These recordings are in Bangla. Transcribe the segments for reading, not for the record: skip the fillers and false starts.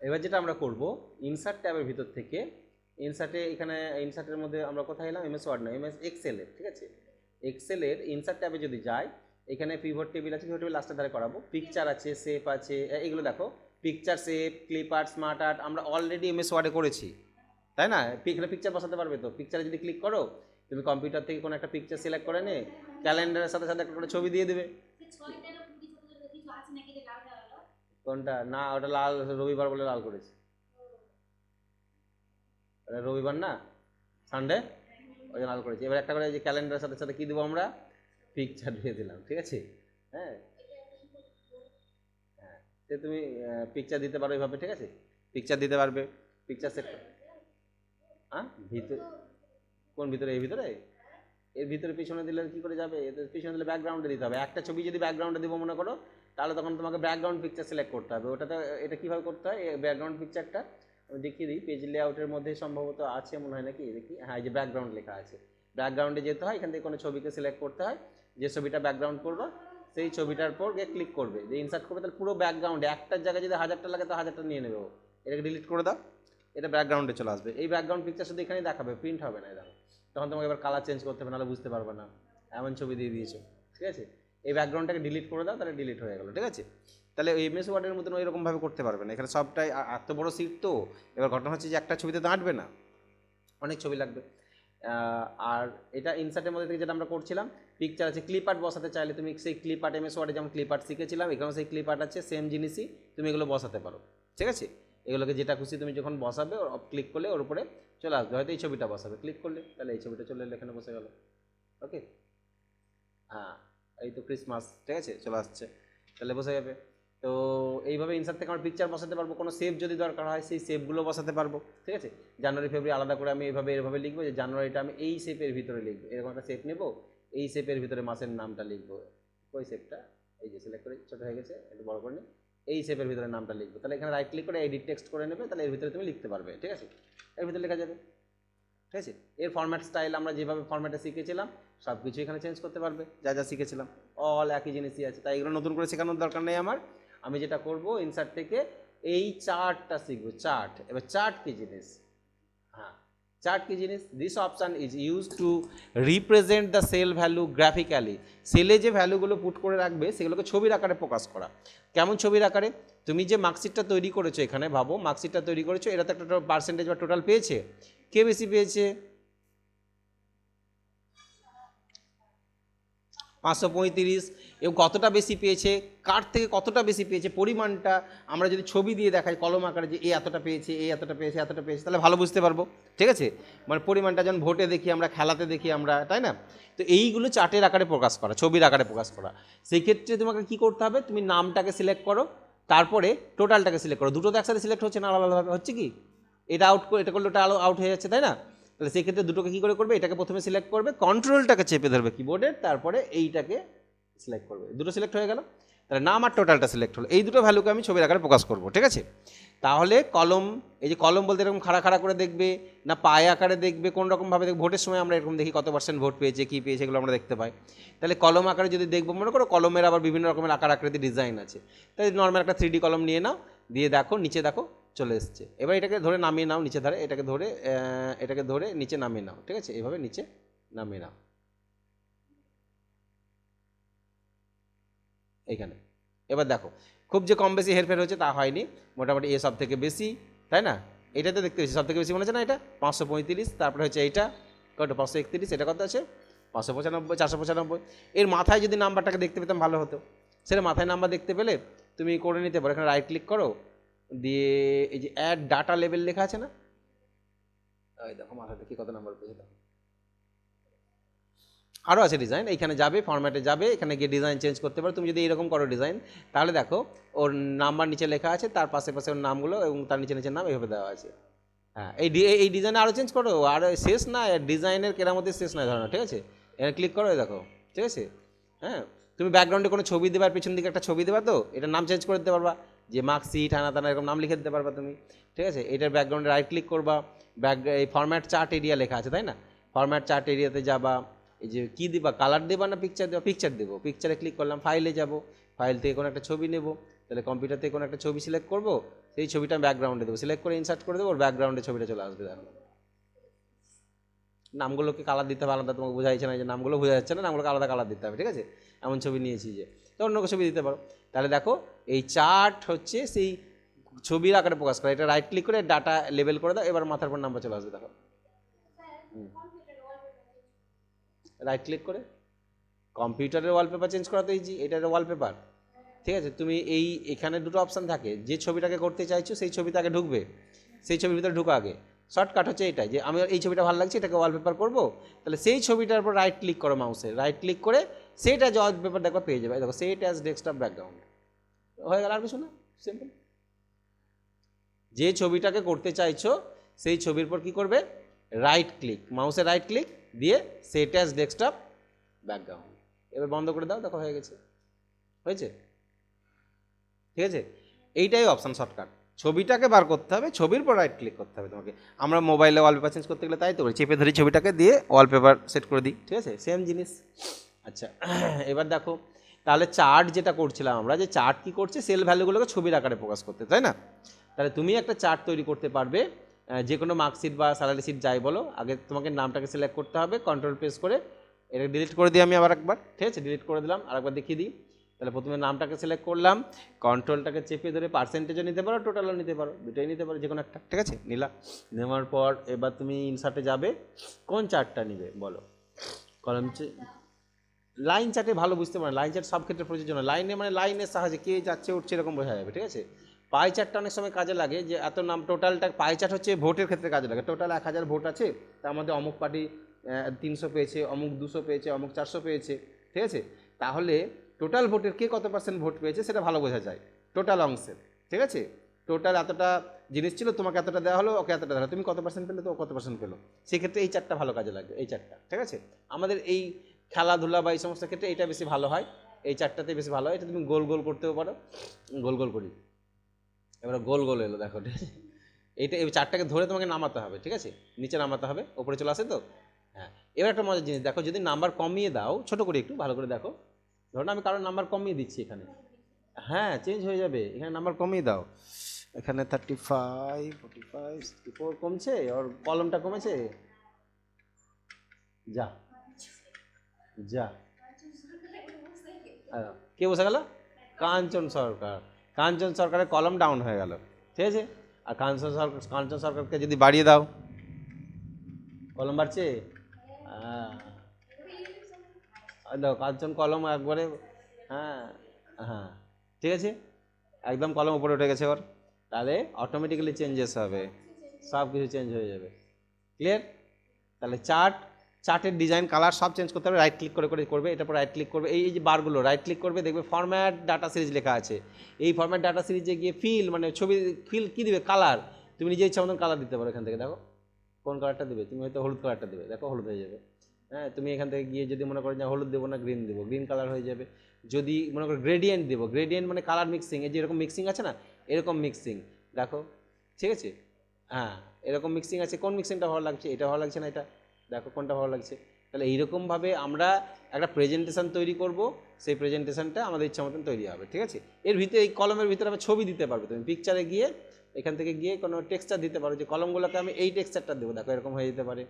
এবার যেটা আমরা করব, ইনসার্ট ট্যাবের ভিতর থেকে ইনসার্টে এখানে ইনসার্টের মধ্যে আমরা কোথায় এলাম, এমএস ওয়ার্ড না, এমএস এক্সেলের, ঠিক আছে। এক্সেলের ইনসার্ট ট্যাবে যদি যাই, এখানে পিভট টেবিল আছে, পিভট টেবিল লাস্টের ধারে করাবো, পিকচার আছে, শেপ আছে, এগুলো দেখো picture, shape, clip art, smart art আমরা অলরেডি এমএস ওয়ার্ডে করেছি, তাই না। এখানে পিকচার বসাতে পারবে তো, পিকচারে যদি ক্লিক করো তুমি কম্পিউটার থেকে কোনো একটা পিকচার সিলেক্ট করে নে, ক্যালেন্ডারের সাথে সাথে একটা করে ছবি দিয়ে দেবে। কোনটা না, ওটা লাল, রবিবার বলে লাল করেছি, রবিবার না, সানডে, ওই লাল করেছি। এবার একটা করে যে ক্যালেন্ডারের সাথে সাথে কী দেবো আমরা, পিকচার দিয়ে দিলাম, ঠিক আছে। হ্যাঁ হ্যাঁ, সে তুমি পিকচার দিতে পারো এইভাবে, ঠিক আছে, পিকচার দিতে পারবে, পিকচার সেট। হ্যাঁ ভিতরে, কোন ভিতরে, এই ভিতরে, এর ভিতরে পিছনে দিলে কি করে যাবে, এদের পিছনে দিলে ব্যাকগ্রাউন্ডে দিতে হবে। একটা ছবি যদি ব্যাকগ্রাউন্ডে দিব মনে করো, তাহলে তখন তোমাকে ব্যাকগ্রাউন্ড পিকচার সিলেক্ট করতে হবে। ওটাতে এটা কীভাবে করতে হয়, ব্যাকগ্রাউন্ড পিকচারটা আমি দেখিয়ে দিই, পেজ লেআউটের মধ্যে সম্ভবত আছে মনে হয় নাকি, দেখি, হ্যাঁ এই যে ব্যাকগ্রাউন্ড লেখা আছে, ব্যাকগ্রাউন্ডে যেতে হয়, এখান থেকে কোনো ছবিকে সিলেক্ট করতে হয়, যে ছবিটা ব্যাকগ্রাউন্ড করবো সেই ছবিটার পর গিয়ে ক্লিক করবে, যে ইনসার্ট করবে, তাহলে পুরো ব্যাকগ্রাউন্ডে একটার জায়গায় যদি 1000টা লাগে তো 1000টা নিয়ে নেবে ও। এটাকে ডিলিট করে দাও, এটা ব্যাকগ্রাউন্ডে চলে আসবে। এই ব্যাকগ্রাউন্ড পিকচার শুধু এখানেই দেখাবে, প্রিন্ট হবে না, দেখো তখন তোমাকে এবার কালার চেঞ্জ করতে হবে, নাহলে বুঝতে পারবে না, এমন ছবি দিয়ে দিয়েছো, ঠিক আছে। এই ব্যাকগ্রাউন্ডটাকে ডিলিট করে দাও, তাহলে ডিলিট হয়ে গেলো, ঠিক আছে। তাহলে ওই এমএস ওয়ার্ডের মতন ওইরকমভাবে করতে পারবে না, এখানে সবটাই এত বড় সিট তো, এবার ঘটনা হচ্ছে যে একটা ছবিতে দাঁড়াবে না, অনেক ছবি লাগবে। আর এটা ইনসার্টের মধ্যে থেকে যেটা আমরা করছিলাম, পিকচার আছে, ক্লিপ আর্ট বসাতে চাইলে তুমি সেই ক্লিপ আর্ট, এমএস ওয়ার্ডে যেমন ক্লিপ আর্ট শিখেছিলাম, এখানেও সেই ক্লিপ আর্ট আছে, সেম জিনিসই তুমি এগুলো বসাতে পারো, ঠিক আছে। এগুলোকে যেটা খুশি তুমি যখন বসাবে, ক্লিক করলে ওর উপরে চলে আসবে, হয়তো এই ছবিটা বসাবে, ক্লিক করলে তাহলে এই ছবিটা চলে এলো, এখানে বসে গেল, ওকে। হ্যাঁ এই তো ক্রিসমাস, ঠিক আছে, চলে আসছে, তাহলে বসে যাবে। তো এইভাবে ইনসার্ট থেকে আমরা পিকচার বসাতে পারবো, কোনো শেপ যদি দরকার হয় সেই শেপগুলো বসাতে পারবো, ঠিক আছে। জানুয়ারি ফেব্রুয়ারি আলাদা করে আমি এভাবে লিখবো, যে জানুয়ারিটা আমি এই শেপের ভিতরে লিখবো, এরকম একটা শেপ নেবো, এই শেপের ভিতরে মাসের নামটা লিখবো, ওই শেপটা এই যে সিলেক্ট করে, ছোটো হয়ে গেছে একটু বড় করে নিই, এই শেপের ভিতরে নামটা লিখবো, তাহলে এখানে রাইট ক্লিক করে এডিট টেক্সট করে নেবে, তাহলে এর ভিতরে তুমি লিখতে পারবে, ঠিক আছে, এর ভিতরে লেখা যাবে, ঠিক আছে। এর ফরম্যাট স্টাইল আমরা যেভাবে ফরম্যাটে শিখেছিলাম সব কিছু এখানে চেঞ্জ করতে পারবে, যা যা শিখেছিলাম অল একই জিনিসই আছে, তাই এগুলো নতুন করে শেখানোর দরকার নেই আমার। আমি যেটা করব, ইনসার্ট থেকে এই চার্টটা শিখবো, চার্ট। এবার চার্ট কি জিনিস, হ্যাঁ চার্ট কি জিনিস, this option is use to represent the sale value graphically. সেলে যে ভ্যালুগুলো পুট করে রাখবে সেগুলোকে ছবির আকারে প্রকাশ করা। কেমন ছবির আকারে, তুমি যে মার্কশিটটা তৈরি করেছো, এখানে ভাবো মার্কশিটটা তৈরি করেছো, এটা তো একটা পার্সেন্টেজ বা টোটাল পেয়েছে, কে বেশি পেয়েছে, 535, এবং কতটা বেশি পেয়েছে, কার থেকে কতটা বেশি পেয়েছে, পরিমাণটা আমরা যদি ছবি দিয়ে দেখাই কলম আকারে, যে এ এতটা পেয়েছে, এ এতটা পেয়েছে, এতটা পেয়েছে, তাহলে ভালো বুঝতে পারবো, ঠিক আছে। মানে পরিমাণটা যেমন ভোটে দেখি আমরা, খেলাতে দেখি আমরা, তাই না। তো এইগুলো চার্টের আকারে প্রকাশ করা, ছবির আকারে প্রকাশ করা। সেই ক্ষেত্রে তোমাকে কী করতে হবে, তুমি নামটাকে সিলেক্ট করো, তারপরে টোটালটাকে সিলেক্ট করো, দুটো তো একসাথে সিলেক্ট হচ্ছে না, আলাদাভাবে হচ্ছে কি, এটা আউট করে এটা করলে ওটা আউট হয়ে যাচ্ছে, তাই না। তাহলে সেক্ষেত্রে দুটোকে কী করে করবে, এটাকে প্রথমে সিলেক্ট করবে, কন্ট্রোলটাকে চেপে ধরবে কিবোর্ডের, তারপরে এইটাকে সিলেক্ট করবে, দুটো সিলেক্ট হয়ে গেল, তাহলে নাম আর টোটালটা সিলেক্ট হলো, এই দুটো ভ্যালুকে আমি ছবির আকারে প্রকাশ করবো, ঠিক আছে। তাহলে কলম, এই যে কলম বলতে এরকম খাড়া খাড়া করে দেখবে না পায়ে আকারে দেখবে, কোন রকমভাবে দেখবে, ভোটের সময় আমরা এরকম দেখি কত % ভোট পেয়েছে, কী পেয়েছে, এগুলো আমরা দেখতে পাই। তাহলে কলম আকারে যদি দেখবো, মনে করো কলমের আবার বিভিন্ন রকমের আকার আকৃতি ডিজাইন আছে, তাই নর্মাল একটা 3D কলম নিয়ে নাও, দিয়ে দেখো নিচে দেখো চলে এসছে। এবার এটাকে ধরে নামিয়ে নাও নিচে ধারে, এটাকে ধরে নিচে নামিয়ে নাও, ঠিক আছে, এইভাবে নিচে নামিয়ে নাও এইখানে। এবার দেখো খুব যে কম বেশি হেরফের হচ্ছে তা হয়নি, মোটামুটি এ সব থেকে বেশি, তাই না, এটাতে দেখতে বেশি, সব থেকে বেশি মনে হচ্ছে না, এটা 535, তারপরে হচ্ছে এইটা কত 531, এটা কত আছে 595, 495। এর মাথায় যদি নাম্বারটাকে দেখতে পেতাম ভালো হতো, সেটা মাথায় নাম্বার দেখতে পেলে তুমি করে নিতে পারো, এখানে রাইট ক্লিক করো, দিয়ে এই যে অ্যাড ডাটা লেভেল লেখা আছে না, ওই দেখো মাথায় দেখি কত নাম্বার পেয়েছে, দেখো আরও আছে ডিজাইন, এইখানে যাবে ফরম্যাটে যাবে, এখানে গিয়ে ডিজাইন চেঞ্জ করতে পারো। তুমি যদি এরকম করো ডিজাইন, তাহলে দেখো ওর নাম্বার নিচে লেখা আছে, তার পাশে পাশে ওর নামগুলো এবং তার নিচে নিচে নাম এইভাবে দেওয়া আছে। হ্যাঁ এই ডিজাইন আরও চেঞ্জ করো, আর শেষ না, ডিজাইনের কেরামতি শেষ নয় ধরো, ঠিক আছে। এখানে ক্লিক করো, দেখো ঠিক আছে। হ্যাঁ তুমি ব্যাকগ্রাউন্ডে কোনো ছবি দেবার, পিছন দিকে একটা ছবি দেবা, তো এটার নাম চেঞ্জ করে দিতে পারবা, যে মার্কশিট হানা তানা এরকম নাম লিখে দিতে পারবা তুমি, ঠিক আছে। এটার ব্যাকগ্রাউন্ডে রাইট ক্লিক করবা, এই ফরম্যাট চার্ট এরিয়া লেখা আছে, তাই না, ফরম্যাট চার্ট এরিয়াতে যাবা, এই যে কী দেবা, কালার দেবা না পিকচার দেবা, পিকচার দেবো, পিকচারে ক্লিক করলাম, ফাইলে যাব, ফাইল থেকে কোনো একটা ছবি নেব, তাহলে কম্পিউটার থেকে কোনো একটা ছবি সিলেক্ট করবো, সেই ছবিটা ব্যাকগ্রাউন্ডে দেবো, সিলেক্ট করে ইনসার্ট করে দেবো, ওর ব্যাকগ্রাউন্ডে ছবিটা চলে আসবে। দেখো নামগুলোকে কালার দিতে হবে আলাদা, তোমাকে বোঝা যাচ্ছে না, যে নামগুলো বোঝা যাচ্ছে না, নামগুলোকে আলাদা কালার দিতে হবে, ঠিক আছে? এমন ছবি নিয়েছি যে, তো অন্য ছবি দিতে পারো। তাহলে দেখো এই চার্ট হচ্ছে সেই ছবির আকারে প্রকাশ করা। এটা রাইট ক্লিক করে ডাটা লেবেল করে দাও, এবার মাথার পর নাম্বার চলে আসবে। দেখো রাইট ক্লিক করে কম্পিউটারের ওয়ালপেপার চেঞ্জ করা তো ইজি, এটা একটা ওয়ালপেপার, ঠিক আছে? তুমি এখানে দুটো অপশান থাকে, যে ছবিটাকে করতে চাইছো সেই ছবিতে আগে ঢুকবে, সেই ছবির ভিতরে ঢুকো আগে। শর্টকাট হচ্ছে এটাই, যে আমি এই ছবিটা ভালো লাগছে, এটাকে ওয়ালপেপার করবো, তাহলে সেই ছবিটার উপর রাইট ক্লিক করো, মাউসে রাইট ক্লিক করে সেইটা যে ওয়ালপেপার দেখো পেয়ে যাবে। দেখো সেট অ্যাজ ডেস্কটপ ব্যাকগ্রাউন্ড হয়ে গেল, আর কিছু না, সিম্পল। যে ছবিটাকে করতে চাইছো সেই ছবির পর কি করবে, রাইট ক্লিক, মাউসে রাইট ক্লিক দিয়ে সেট অ্যাজ ডেস্কটপ ব্যাকগ্রাউন্ড, এবার বন্ধ করে দাও। দেখো হয়ে গেছে, হয়েছে, ঠিক আছে? এইটাই অপশান শর্টকাট। ছবিটাকে বার করতে হবে, ছবির পর রাইট ক্লিক করতে হবে তোমাকে। আমরা মোবাইলে ওয়ালপেপার চেঞ্জ করতে গেলে তাই তো করি, চেপে ধরি ছবিটাকে দিয়ে ওয়ালপেপার সেট করে দিই, ঠিক আছে? সেম জিনিস। আচ্ছা এবার দেখো, তাহলে চার্ট যেটা করছিলাম আমরা, যে চার্ট কী করছে, সেল ভ্যালুগুলোকে ছবির আকারে প্রকাশ করতে, তাই না? তাহলে তুমি একটা চার্ট তৈরি করতে পারবে, যে কোনো মার্কশিট বা স্যালারি শিট যাই বলো, আগে তোমাকে নামটাকে সিলেক্ট করতে হবে, কন্ট্রোল প্রেস করে এটা ডিলিট করে দিই আমি আবার একবার, ঠিক আছে? ডিলিট করে দিলাম, আরেকবার দেখিয়ে দিই। তাহলে প্রথমে নামটাকে সিলেক্ট করলাম, কন্ট্রোলটাকে চেপে ধরে পার্সেন্টেজও নিতে পারো, টোটালও নিতে পারো, দুটোই নিতে পারো, যে কোনো একটা, ঠিক আছে? নিলাম, নেওয়ার পর এবার তুমি ইনসার্টে যাবে, কোন চার্টটা নিবে বলো? কলাম লাইন চার্টে ভালো বুঝতে পারেন, লাইন চার্ট সব ক্ষেত্রে প্রযোজ্য না, লাইনে মানে লাইনের সাহায্যে কে যাচ্ছে উঠছে এরকম বোঝা যাবে, ঠিক আছে? পাই চার্টটা অনেক সময় কাজে লাগে, যে এত নাম টোটালটা, পাই চার্ট হচ্ছে ভোটের ক্ষেত্রে কাজে লাগে। টোটাল 1000 ভোট আছে, তার মধ্যে অমুক পার্টি 300 পেয়েছে, অমুক 200 পেয়েছে, অমুক 400 পেয়েছে, ঠিক আছে? তাহলে টোটাল ভোটের কে কত % ভোট পেয়েছে সেটা ভালো বোঝা যায় টোটাল অংশের, ঠিক আছে? টোটাল এতটা জিনিস ছিল, তোমাকে এতটা দেওয়া হলো, ওকে এতটা দেওয়া হলো, তুমি কত % পেলে, তো কত % পেলো, সেক্ষেত্রে এই চারটা ভালো কাজে লাগবে, এই চারটা, ঠিক আছে? আমাদের এই খেলাধুলা বা এই সমস্ত ক্ষেত্রে এইটা বেশি ভালো হয়, এই চারটাতে বেশি ভালো হয়। এটা তুমি গোল গোল করতেও পারো, গোল গোল করি, এবার গোল গোল এলো, দেখো, ঠিক আছে? এইটা এই চারটাকে ধরে তোমাকে নামাতে হবে, ঠিক আছে? নিচে নামাতে হবে, ওপরে চলে আসে তো, হ্যাঁ। এবার একটা মজার জিনিস দেখো, যদি নাম্বার কমিয়ে দাও, ছোট করে একটু ভালো করে দেখো, ধরো আমি কারোর নাম্বার কমিয়ে দিচ্ছি এখানে, হ্যাঁ চেঞ্জ হয়ে যাবে, এখানে নাম্বার কমিয়ে দাও, এখানে 35, 45, 64 কমছে, ওর কলমটা কমেছে, যা যা, কে বসে গেল? কাঞ্চন সরকার, কাঞ্চন সরকারের কলম ডাউন হয়ে গেল, ঠিক আছে? আর কাঞ্চন সরকারকে যদি বাড়িয়ে দাও, কলম বাড়ছে, দেখো কাঞ্চন কলম একবারে, হ্যাঁ হ্যাঁ, ঠিক আছে, একদম কলম উপরে উঠে গেছে ওর, তাহলে অটোমেটিক্যালি চেঞ্জেস হবে, সব কিছু চেঞ্জ হয়ে যাবে, ক্লিয়ার? তাহলে চার্টের ডিজাইন, কালার সব চেঞ্জ করতে হবে, রাইট ক্লিক করে করবে, এটার পর রাইট ক্লিক করবে, এই যে বারগুলো রাইট ক্লিক করবে, দেখবে ফরম্যাট ডাটা সিরিজ লেখা আছে, এই ফরম্যাট ডাটা সিরিজে গিয়ে ফিল, মানে ছবি ফিল কী দিবে, কালার, তুমি নিজে ইচ্ছা মতন কালার দিতে পারো, এখান থেকে দেখো কোন কালারটা দেবে, তুমি হয়তো হলুদ কালারটা দেবে, দেখো হলুদ হয়ে যাবে, হ্যাঁ? তুমি এখান থেকে গিয়ে যদি মনে করো যে হলুদ দেবো না গ্রিন দেবো, গ্রিন কালার হয়ে যাবে। যদি মনে করো গ্রেডিয়েন্ট দেবো, গ্রেডিয়েন্ট মানে কালার মিক্সিং, এই যে এরকম মিক্সিং আছে না, এরকম মিক্সিং, দেখো, ঠিক আছে? হ্যাঁ এরকম মিক্সিং আছে, কোন মিক্সিংটা ভালো লাগছে, এটা ভালো লাগছে না, এটা দেখো কোনটা ভালো লাগছে। তাহলে এইরকমভাবে আমরা একটা প্রেজেন্টেশন তৈরি করব, সেই প্রেজেন্টেশনটা আমাদের ইচ্ছা মতন তৈরি হবে, ঠিক আছে? এর ভিতরে, এই কলমের ভিতরে আমি ছবি দিতে পারবে, তুমি পিকচারে গিয়ে এখান থেকে গিয়ে কোনো টেক্সচার দিতে পারো, যে কলমগুলোকে আমি এই টেক্সচারটা দেবো, দেখো এরকম হয়ে যেতে পারে।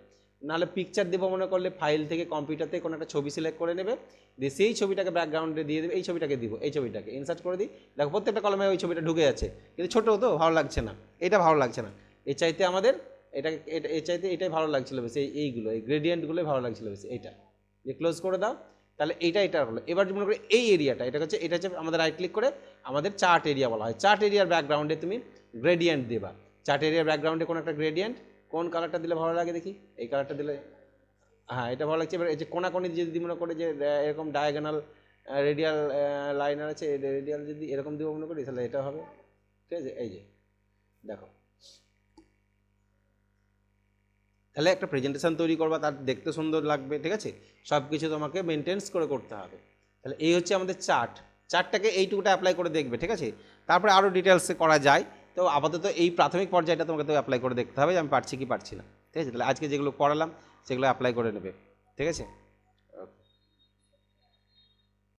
নাহলে পিকচার দেবো মনে করলে, ফাইল থেকে কম্পিউটারতে কোনো একটা ছবি সিলেক্ট করে নেবে, দিয়ে সেই ছবিটাকে ব্যাকগ্রাউন্ডে দিয়ে দেবে, এই ছবিটাকে দিব, এই ছবিটাকে ইনসার্ট করে দিই, দেখো প্রত্যেকটা কলমে ওই ছবিটা ঢুকে যাচ্ছে, কিন্তু ছোটো তো ভালো লাগছে না, এটা ভালো লাগছে না, এর চাইতে আমাদের এর চাইতে এটাই ভালো লাগছিলো বেশি, এইগুলো এই গ্রেডিয়েন্টগুলোই ভালো লাগছিলো বেশি, এইটা যে ক্লোজ করে দাও। তাহলে এটা হলো। এবার মনে করি এই এরিয়াটা, এটা হচ্ছে আমাদের রাইট ক্লিক করে আমাদের চার্ট এরিয়া বলা হয়, চার্ট এরিয়ার ব্যাকগ্রাউন্ডে তুমি গ্রেডিয়েন্ট দেবা, চার্ট এরিয়ার ব্যাকগ্রাউন্ডে কোনো একটা গ্রেডিয়েন্ট, কোন কালারটা দিলে ভালো লাগে দেখি, এই কালারটা দিলে, হ্যাঁ এটা ভালো লাগছে। এবার এই যে কোনাকোনি যদি মনে করে যে এরকম ডায়াগোনাল রেডিয়াল লাইনার আছে, রেডিয়াল যদি এরকম দিব মনে করি, তাহলে এটা হবে, ঠিক আছে? এই যে দেখো, তাহলে একটা প্রেজেন্টেশন তৈরি করবা, তার দেখতে সুন্দর লাগবে, ঠিক আছে? সব কিছু তোমাকে মেনটেন্স করে করতে হবে। তাহলে এই হচ্ছে আমাদের চার্টটাকে এইটুকুটা অ্যাপ্লাই করে দেখবে, ঠিক আছে? তারপরে আরও ডিটেলসে করা যায়, তো আপাতত এই প্রাথমিক পর্যায়টা তোমাকে তো অ্যাপ্লাই করে দেখতে হবে যে আমি পারছি কি পারছি না, ঠিক আছে? তাহলে আজকে যেগুলো পড়ালাম সেগুলো অ্যাপ্লাই করে নেবে, ঠিক আছে?